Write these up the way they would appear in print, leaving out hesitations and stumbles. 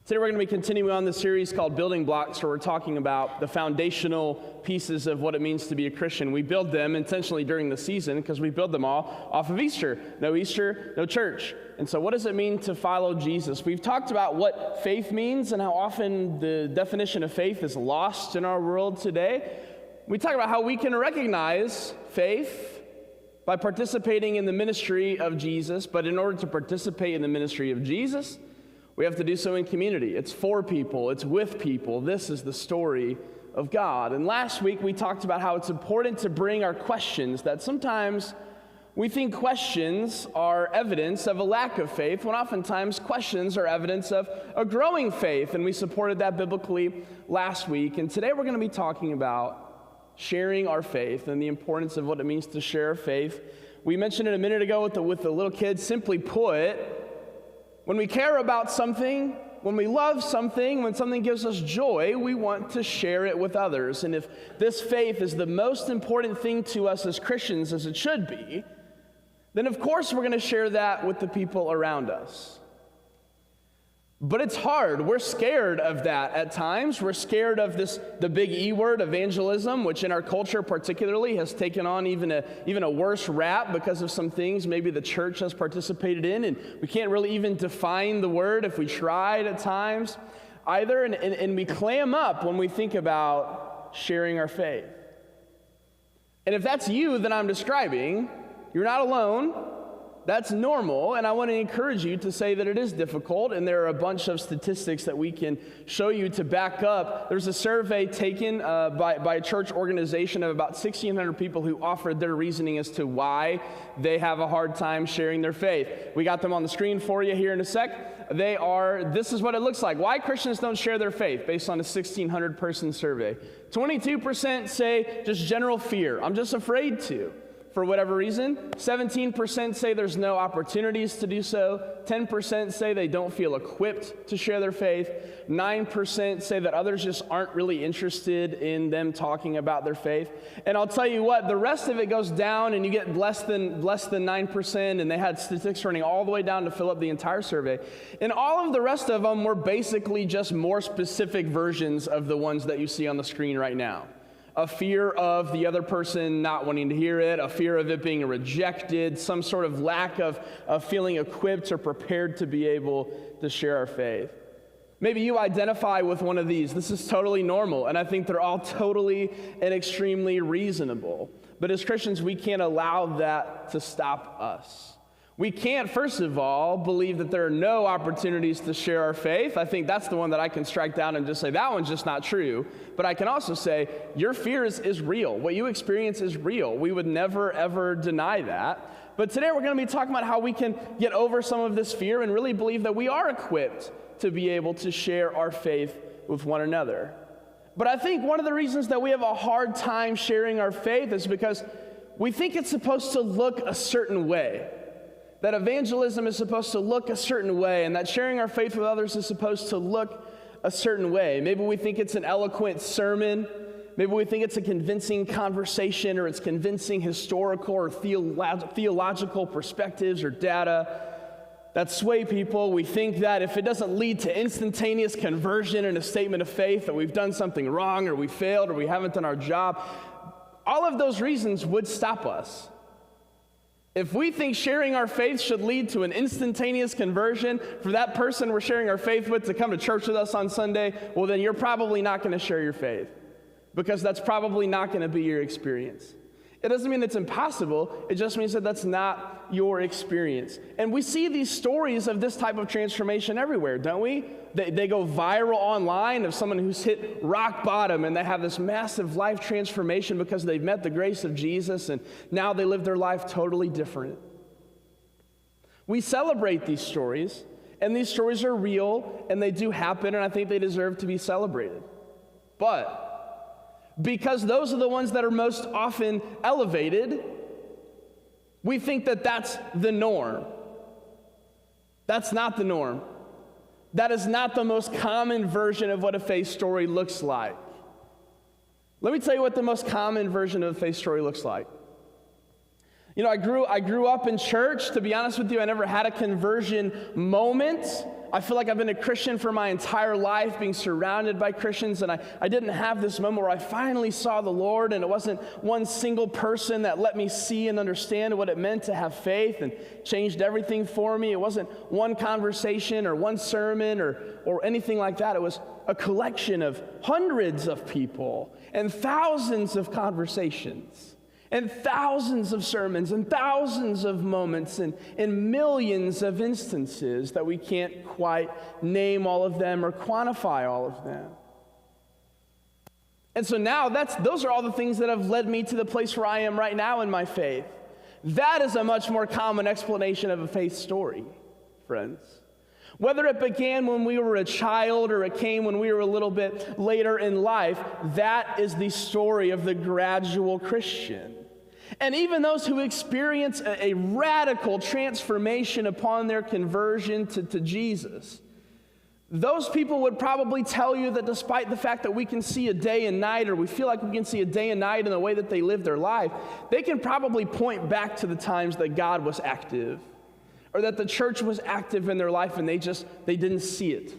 Today we're going to be continuing on the series called Building Blocks, where we're talking about the foundational pieces of what it means to be a Christian. We build them intentionally during the season because we build them all off of Easter. No Easter, no church. And so what does it mean to follow Jesus? We've talked about what faith means and how often the definition of faith is lost in our world today. We talk about how we can recognize faith by participating in the ministry of Jesus, but in order to participate in the ministry of Jesus, we have to do so in community. It's for people. It's with people. This is the story of God. And last week we talked about how it's important to bring our questions, that sometimes we think questions are evidence of a lack of faith, when oftentimes questions are evidence of a growing faith. And we supported that biblically last week. And today we're going to be talking about sharing our faith and the importance of what it means to share our faith. We mentioned it a minute ago with the little kids. Simply put, when we care about something, when we love something, when something gives us joy, we want to share it with others. And if this faith is the most important thing to us as Christians, as it should be, then of course we're going to share that with the people around us. But it's hard. We're scared of that at times. We're scared of the big E word, evangelism, which in our culture particularly has taken on even a worse rap because of some things maybe the church has participated in, and we can't really even define the word if we tried at times either, and we clam up when we think about sharing our faith. And if that's you that I'm describing, you're not alone. That's normal, and I want to encourage you to say that it is difficult, and there are a bunch of statistics that we can show you to back up. There's a survey taken by a church organization of about 1,600 people who offered their reasoning as to why they have a hard time sharing their faith. We got them on the screen for you here in a sec. This is what it looks like. Why Christians don't share their faith, based on a 1,600-person survey. 22% say just general fear. I'm just afraid to. For whatever reason. 17% say there's no opportunities to do so. 10% say they don't feel equipped to share their faith. 9% say that others just aren't really interested in them talking about their faith. And I'll tell you what, the rest of it goes down, and you get less than 9%, and they had statistics running all the way down to fill up the entire survey. And all of the rest of them were basically just more specific versions of the ones that you see on the screen right now. A fear of the other person not wanting to hear it, a fear of it being rejected, some sort of lack of feeling equipped or prepared to be able to share our faith. Maybe you identify with one of these. This is totally normal, and I think they're all totally and extremely reasonable. But as Christians, we can't allow that to stop us. We can't, first of all, believe that there are no opportunities to share our faith. I think that's the one that I can strike down and just say, that one's just not true. But I can also say, your fear is real. What you experience is real. We would never, ever deny that. But today we're going to be talking about how we can get over some of this fear and really believe that we are equipped to be able to share our faith with one another. But I think one of the reasons that we have a hard time sharing our faith is because we think it's supposed to look a certain way. That evangelism is supposed to look a certain way, and that sharing our faith with others is supposed to look a certain way. Maybe we think it's an eloquent sermon. Maybe we think it's a convincing conversation, or it's convincing historical or theological perspectives or data that sway people. We think that if it doesn't lead to instantaneous conversion and a statement of faith, that we've done something wrong, or we failed, or we haven't done our job. All of those reasons would stop us. If we think sharing our faith should lead to an instantaneous conversion for that person we're sharing our faith with to come to church with us on Sunday, well, then you're probably not going to share your faith, because that's probably not going to be your experience. It doesn't mean it's impossible. It just means that that's not your experience. And we see these stories of this type of transformation everywhere, don't we? They go viral online of someone who's hit rock bottom, and they have this massive life transformation because they've met the grace of Jesus, and now they live their life totally different. We celebrate these stories, and these stories are real, and they do happen, and I think they deserve to be celebrated. But because those are the ones that are most often elevated, we think that that's the norm. That's not the norm. That is not the most common version of what a faith story looks like. Let me tell you what the most common version of a faith story looks like. You know, I grew up in church. To be honest with you, I never had a conversion moment. I feel like I've been a Christian for my entire life, being surrounded by Christians, and I didn't have this moment where I finally saw the Lord, and it wasn't one single person that let me see and understand what it meant to have faith and changed everything for me. It wasn't one conversation or one sermon or anything like that. It was a collection of hundreds of people and thousands of conversations and thousands of sermons and thousands of moments and millions of instances that we can't quite name all of them or quantify all of them. And so now those are all the things that have led me to the place where I am right now in my faith. That is a much more common explanation of a faith story, friends. Whether it began when we were a child or it came when we were a little bit later in life, that is the story of the gradual Christian. And even those who experience a radical transformation upon their conversion to Jesus, those people would probably tell you that despite the fact that we can see a day and night, or we feel like we can see a day and night in the way that they live their life, they can probably point back to the times that God was active, or that the church was active in their life and they didn't see it,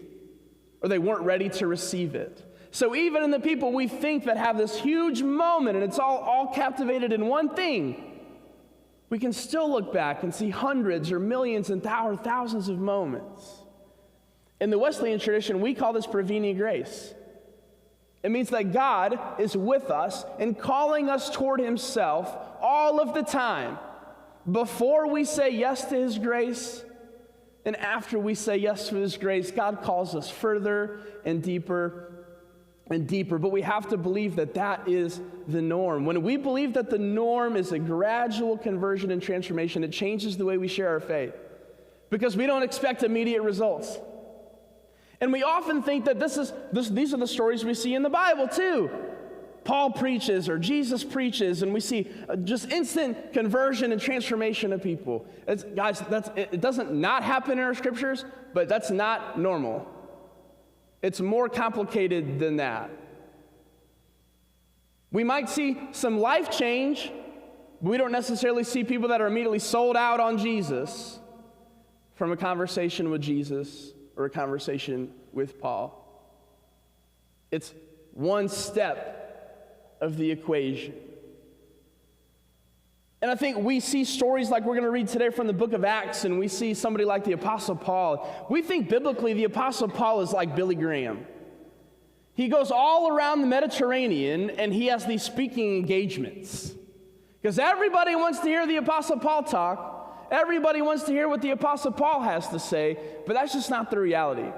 or they weren't ready to receive it. So even in the people we think that have this huge moment and it's all captivated in one thing, we can still look back and see hundreds or millions and thousands of moments. In the Wesleyan tradition, we call this prevenient grace. It means that God is with us and calling us toward himself all of the time, before we say yes to his grace and after we say yes to his grace. God calls us further and deeper and deeper, but we have to believe that that is the norm. When we believe that the norm is a gradual conversion and transformation, it changes the way we share our faith, because we don't expect immediate results. And we often think that these are the stories we see in the Bible too. Paul preaches or Jesus preaches, and we see just instant conversion and transformation of people. Guys, it doesn't not happen in our scriptures, but that's not normal. It's more complicated than that. We might see some life change, but we don't necessarily see people that are immediately sold out on Jesus from a conversation with Jesus or a conversation with Paul. It's one step of the equation. And I think we see stories like we're going to read today from the book of Acts, and we see somebody like the Apostle Paul. We think biblically the Apostle Paul is like Billy Graham. He goes all around the Mediterranean, and he has these speaking engagements. Because everybody wants to hear the Apostle Paul talk. Everybody wants to hear what the Apostle Paul has to say, but that's just not the reality.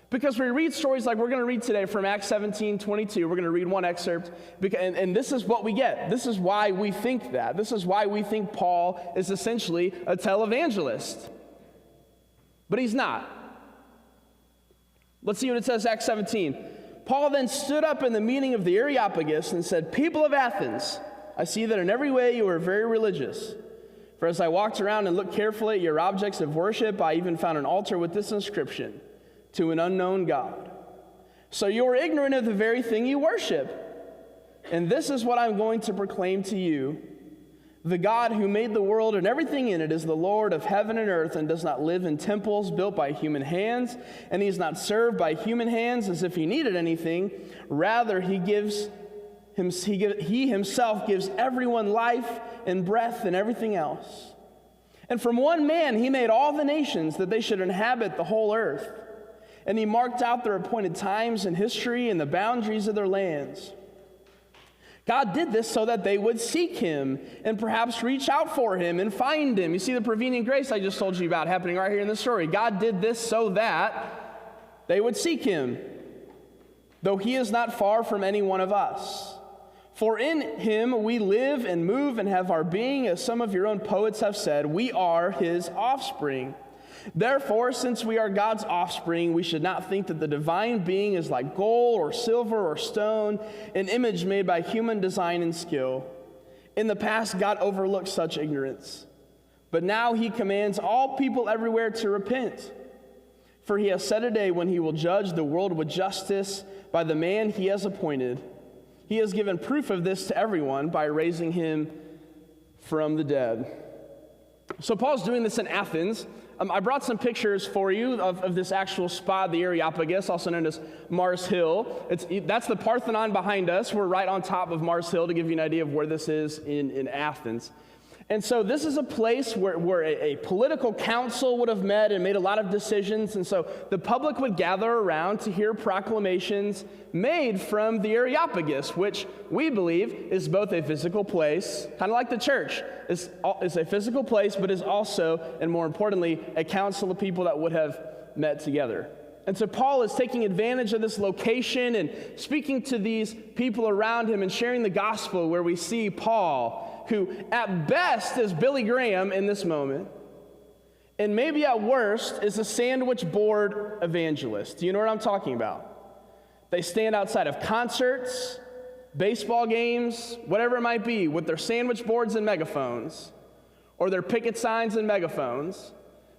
Because we read stories like we're going to read today from Acts 17:22. We're going to read one excerpt, and this is what we get. This is why we think that. This is why we think Paul is essentially a televangelist. But he's not. Let's see what it says, Acts 17. Paul then stood up in the meeting of the Areopagus and said, "People of Athens, I see that in every way you are very religious. For as I walked around and looked carefully at your objects of worship, I even found an altar with this inscription: to an unknown God. So you are ignorant of the very thing you worship. And this is what I'm going to proclaim to you. The God who made the world and everything in it is the Lord of heaven and earth, and does not live in temples built by human hands, and he is not served by human hands as if he needed anything. Rather, he himself gives everyone life and breath and everything else. And from one man he made all the nations, that they should inhabit the whole earth. And he marked out their appointed times in history and the boundaries of their lands. God did this so that they would seek him and perhaps reach out for him and find him." You see the prevenient grace I just told you about happening right here in the story. God did this so that they would seek him, though he is not far from any one of us. For in him we live and move and have our being, as some of your own poets have said, we are his offspring. Therefore, since we are God's offspring, we should not think that the divine being is like gold or silver or stone, an image made by human design and skill. In the past, God overlooked such ignorance, but now he commands all people everywhere to repent. For he has set a day when he will judge the world with justice by the man he has appointed. He has given proof of this to everyone by raising him from the dead. So Paul's doing this in Athens. I brought some pictures for you of this actual spot, the Areopagus, also known as Mars Hill. That's the Parthenon behind us. We're right on top of Mars Hill to give you an idea of where this is in Athens. And so this is a place where a political council would have met and made a lot of decisions. And so the public would gather around to hear proclamations made from the Areopagus, which we believe is both a physical place, kind of like the church, is a physical place, but is also, and more importantly, a council of people that would have met together. And so Paul is taking advantage of this location and speaking to these people around him and sharing the gospel, where we see Paul, who at best is Billy Graham in this moment, and maybe at worst is a sandwich board evangelist. Do you know what I'm talking about? They stand outside of concerts, baseball games, whatever it might be, with their sandwich boards and megaphones, or their picket signs and megaphones.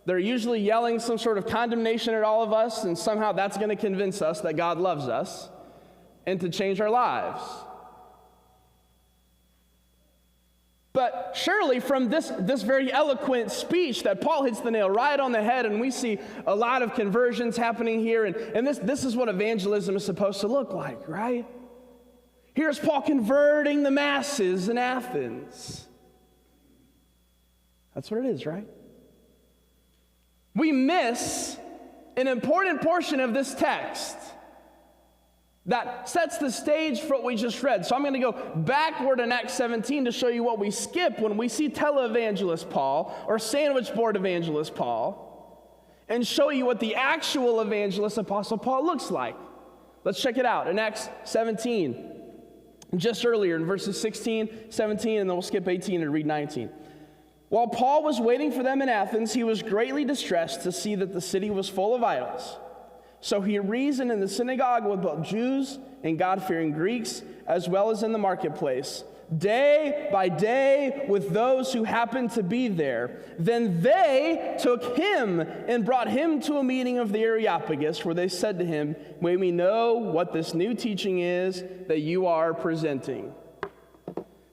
They're usually yelling some sort of condemnation at all of us, and somehow that's going to convince us that God loves us and to change our lives. But surely from this very eloquent speech that Paul hits the nail right on the head, and we see a lot of conversions happening here, and this is what evangelism is supposed to look like, right? Here's Paul converting the masses in Athens. That's what it is, right? We miss an important portion of this text that sets the stage for what we just read. So I'm going to go backward in Acts 17 to show you what we skip when we see televangelist Paul or sandwich board evangelist Paul, and show you what the actual evangelist Apostle Paul looks like. Let's check it out in Acts 17, just earlier in verses 16, 17, and then we'll skip 18 and read 19. While Paul was waiting for them in Athens, he was greatly distressed to see that the city was full of idols. So he reasoned in the synagogue with both Jews and God-fearing Greeks, as well as in the marketplace, day by day with those who happened to be there. Then they took him and brought him to a meeting of the Areopagus, where they said to him, "May we know what this new teaching is that you are presenting?"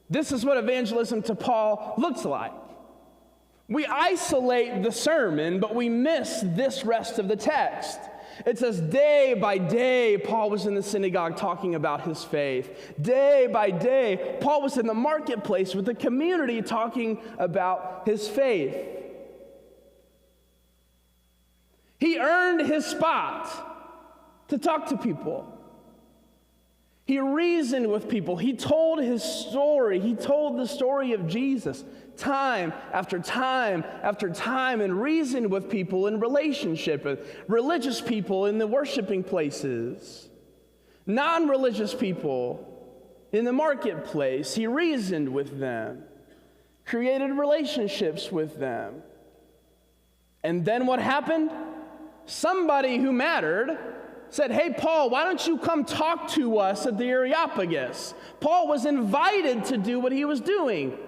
This is what evangelism to Paul looks like. We isolate the sermon, but we miss this rest of the text. It says day by day, Paul was in the synagogue talking about his faith. Day by day, Paul was in the marketplace with the community talking about his faith. He earned his spot to talk to people. He reasoned with people. He told his story. He told the story of Jesus time after time after time, and reasoned with people in relationship, with religious people in the worshiping places, non-religious people in the marketplace. He reasoned with them, created relationships with them. And then what happened? Somebody who mattered said, "Hey, Paul, why don't you come talk to us at the Areopagus?" Paul was invited to do what he was doing.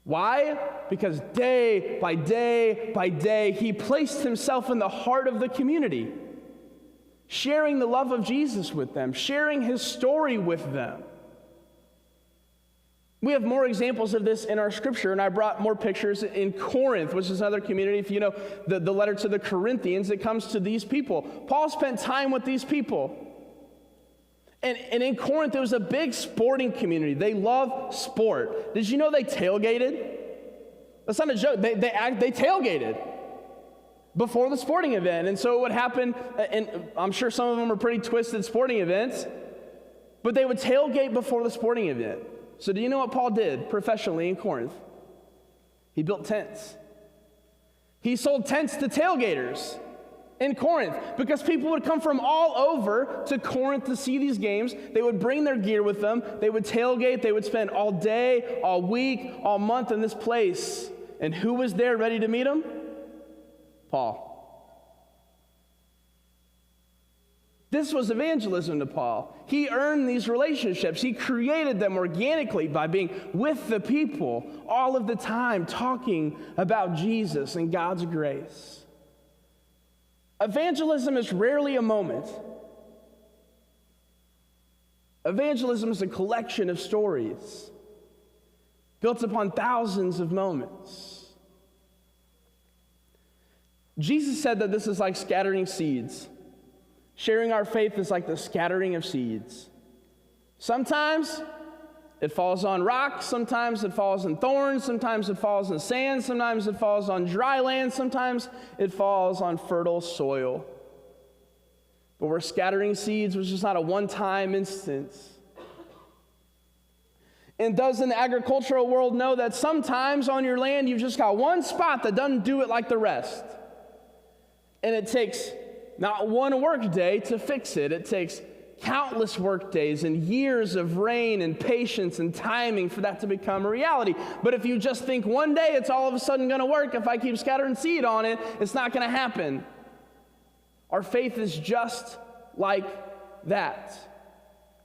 Why? Because day by day by day, he placed himself in the heart of the community, sharing the love of Jesus with them, sharing his story with them. We have more examples of this in our scripture, and I brought more pictures in Corinth, which is another community. If you know the letter to the Corinthians, it comes to these people. Paul spent time with these people. And in Corinth, there was a big sporting community. They love sport. Did you know they tailgated? That's not a joke. They tailgated before the sporting event. And so it would happen, and I'm sure some of them were pretty twisted sporting events, but they would tailgate before the sporting event. So do you know what Paul did professionally in Corinth? He built tents. He sold tents to tailgaters in Corinth, because people would come from all over to Corinth to see these games. They would bring their gear with them. They would tailgate. They would spend all day, all week, all month in this place. And who was there ready to meet them? Paul. This was evangelism to Paul. He earned these relationships. He created them organically by being with the people all of the time, talking about Jesus and God's grace. Evangelism is rarely a moment. Evangelism is a collection of stories. built upon thousands of moments. Jesus said that this is like scattering seeds. Sharing our faith is like the scattering of seeds. Sometimes it falls on rocks, sometimes it falls in thorns, sometimes it falls in sand, sometimes it falls on dry land, sometimes it falls on fertile soil. But we're scattering seeds, which is not a one-time instance. And does in the agricultural world know that sometimes on your land you've just got one spot that doesn't do it like the rest? And it takes not one work day to fix it. It takes countless work days and years of rain and patience and timing for that to become a reality. But if you just think one day it's all of a sudden going to work, if I keep scattering seed on it, it's not going to happen. Our faith is just like that.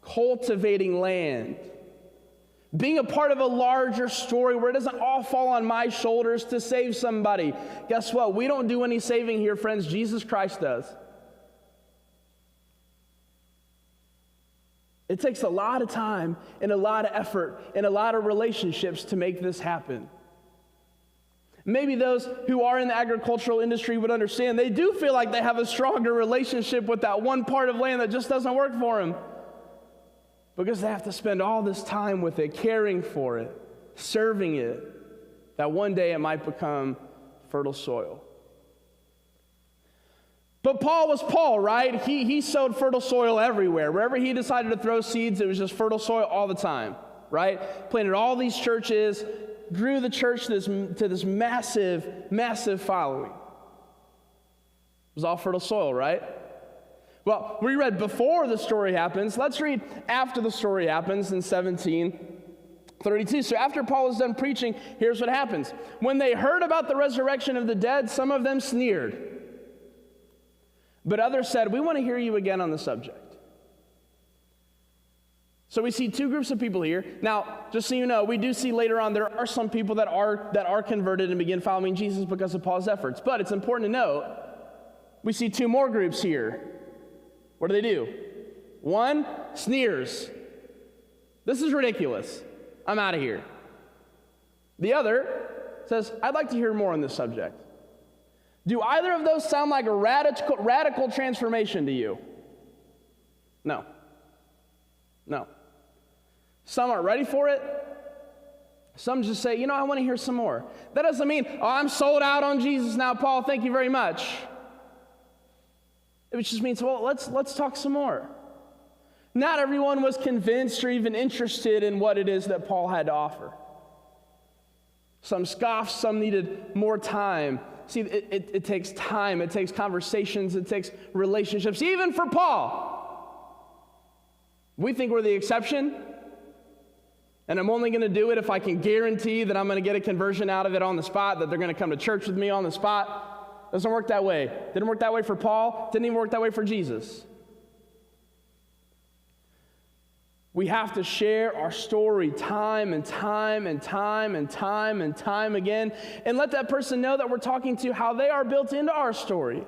Cultivating land. Being a part of a larger story where it doesn't all fall on my shoulders to save somebody. Guess what? We don't do any saving here, friends. Jesus Christ does. It takes a lot of time and a lot of effort and a lot of relationships to make this happen. Maybe those who are in the agricultural industry would understand they do feel like they have a stronger relationship with that one part of land that just doesn't work for them, because they have to spend all this time with it, caring for it, serving it, that one day it might become fertile soil. But Paul was Paul, right? He sowed fertile soil everywhere. Wherever he decided to throw seeds, it was just fertile soil all the time, right? Planted all these churches, grew the church to this massive, massive following. It was all fertile soil, right? Well, we read before the story happens. Let's read after the story happens in 17:32. So after Paul is done preaching, here's what happens. When they heard about the resurrection of the dead, some of them sneered. But others said, we want to hear you again on the subject. So we see two groups of people here. Now, just so you know, we do see later on there are some people that are converted and begin following Jesus because of Paul's efforts. But it's important to note, we see two more groups here. What do? One sneers. This is ridiculous. I'm out of here. The other says, I'd like to hear more on this subject. Do either of those sound like a radical transformation to you? No. Some aren't ready for it. Some just say, I want to hear some more. That doesn't mean, I'm sold out on Jesus now, Paul, thank you very much. It just means, well, let's talk some more. Not everyone was convinced or even interested in what it is that Paul had to offer. Some scoffed, some needed more time. See, it takes time, it takes conversations, it takes relationships, even for Paul. We think we're the exception, and I'm only going to do it if I can guarantee that I'm going to get a conversion out of it on the spot, that they're going to come to church with me on the spot. Doesn't work that way. Didn't work that way for Paul, didn't even work that way for Jesus. We have to share our story time and time and time and time and time again, and let that person know that we're talking to how they are built into our story.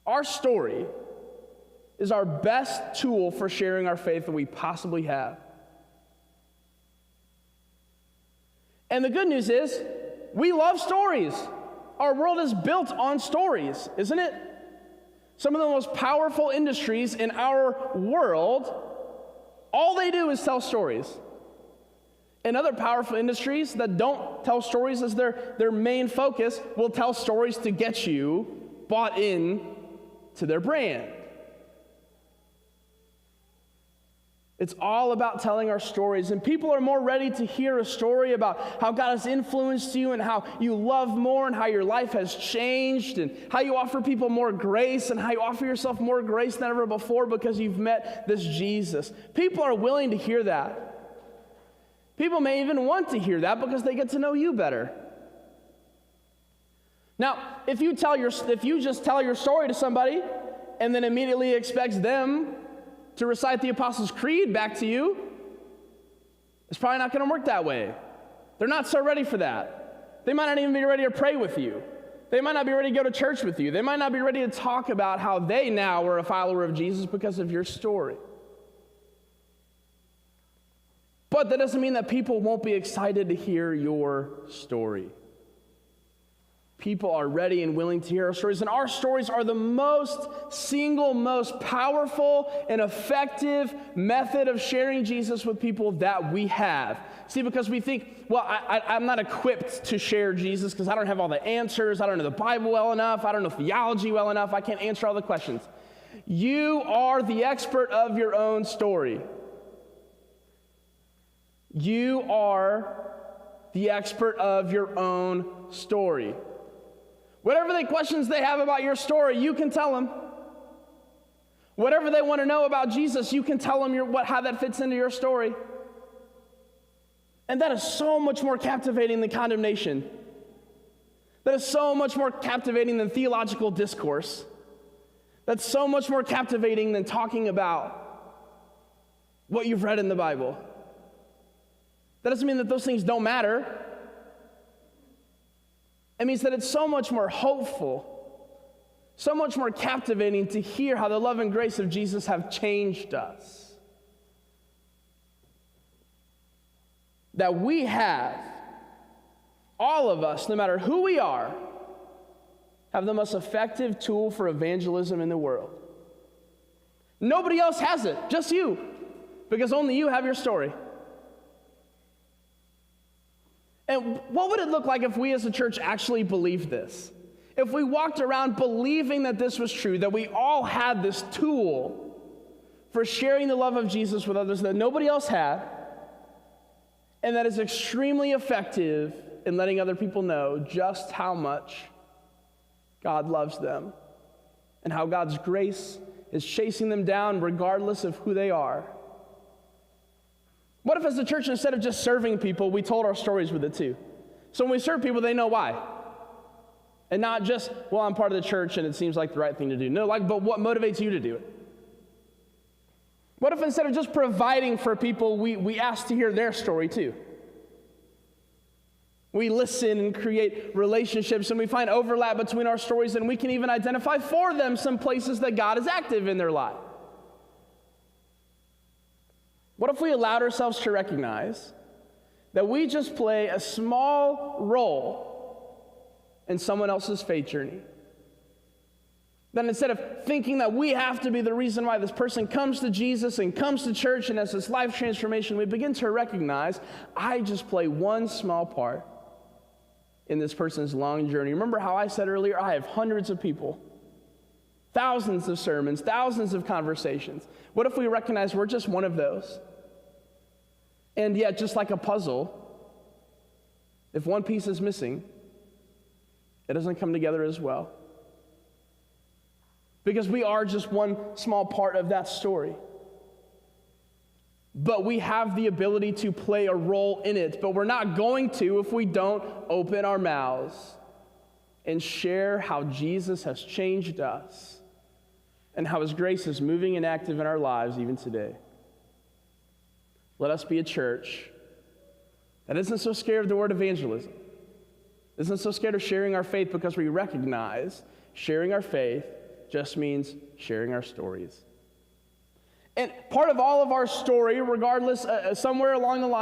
Our story is our best tool for sharing our faith that we possibly have. And the good news is, we love stories. Our world is built on stories, isn't it? Some of the most powerful industries in our world, all they do is tell stories. And other powerful industries that don't tell stories as their main focus will tell stories to get you bought in to their brand. It's all about telling our stories, and people are more ready to hear a story about how God has influenced you and how you love more and how your life has changed and how you offer people more grace and how you offer yourself more grace than ever before because you've met this Jesus. People are willing to hear that. People may even want to hear that because they get to know you better. Now, if you just tell your story to somebody and then immediately expect them to recite the Apostles' Creed back to you, it's probably not going to work that way. They're not so ready for that. They might not even be ready to pray with you. They might not be ready to go to church with you. They might not be ready to talk about how they now are a follower of Jesus because of your story. But that doesn't mean that people won't be excited to hear your story. People are ready and willing to hear our stories, and our stories are the most powerful and effective method of sharing Jesus with people that we have. See, because we think, well, I'm not equipped to share Jesus because I don't have all the answers, I don't know the Bible well enough, I don't know theology well enough, I can't answer all the questions. You are the expert of your own story. You are the expert of your own story. Whatever the questions they have about your story, you can tell them. Whatever they want to know about Jesus, you can tell them how that fits into your story. And that is so much more captivating than condemnation. That is so much more captivating than theological discourse. That's so much more captivating than talking about what you've read in the Bible. That doesn't mean that those things don't matter. It means that it's so much more hopeful, so much more captivating to hear how the love and grace of Jesus have changed us. That we have, all of us, no matter who we are, have the most effective tool for evangelism in the world. Nobody else has it, just you, because only you have your story. And what would it look like if we as a church actually believed this? If we walked around believing that this was true, that we all had this tool for sharing the love of Jesus with others that nobody else had, and that is extremely effective in letting other people know just how much God loves them and how God's grace is chasing them down regardless of who they are. What if as a church, instead of just serving people, we told our stories with it too? So when we serve people, they know why. And not just, well, I'm part of the church and it seems like the right thing to do. No, but what motivates you to do it? What if instead of just providing for people, we ask to hear their story too? We listen and create relationships, and we find overlap between our stories, and we can even identify for them some places that God is active in their life. What if we allowed ourselves to recognize that we just play a small role in someone else's faith journey? That instead of thinking that we have to be the reason why this person comes to Jesus and comes to church and has this life transformation, we begin to recognize, I just play one small part in this person's long journey. Remember how I said earlier, I have hundreds of people, thousands of sermons, thousands of conversations. What if we recognize we're just one of those? And yet, just like a puzzle, if one piece is missing, it doesn't come together as well. Because we are just one small part of that story. But we have the ability to play a role in it. But we're not going to if we don't open our mouths and share how Jesus has changed us and how his grace is moving and active in our lives even today. Let us be a church that isn't so scared of the word evangelism, isn't so scared of sharing our faith, because we recognize sharing our faith just means sharing our stories. And part of all of our story, regardless, somewhere along the line,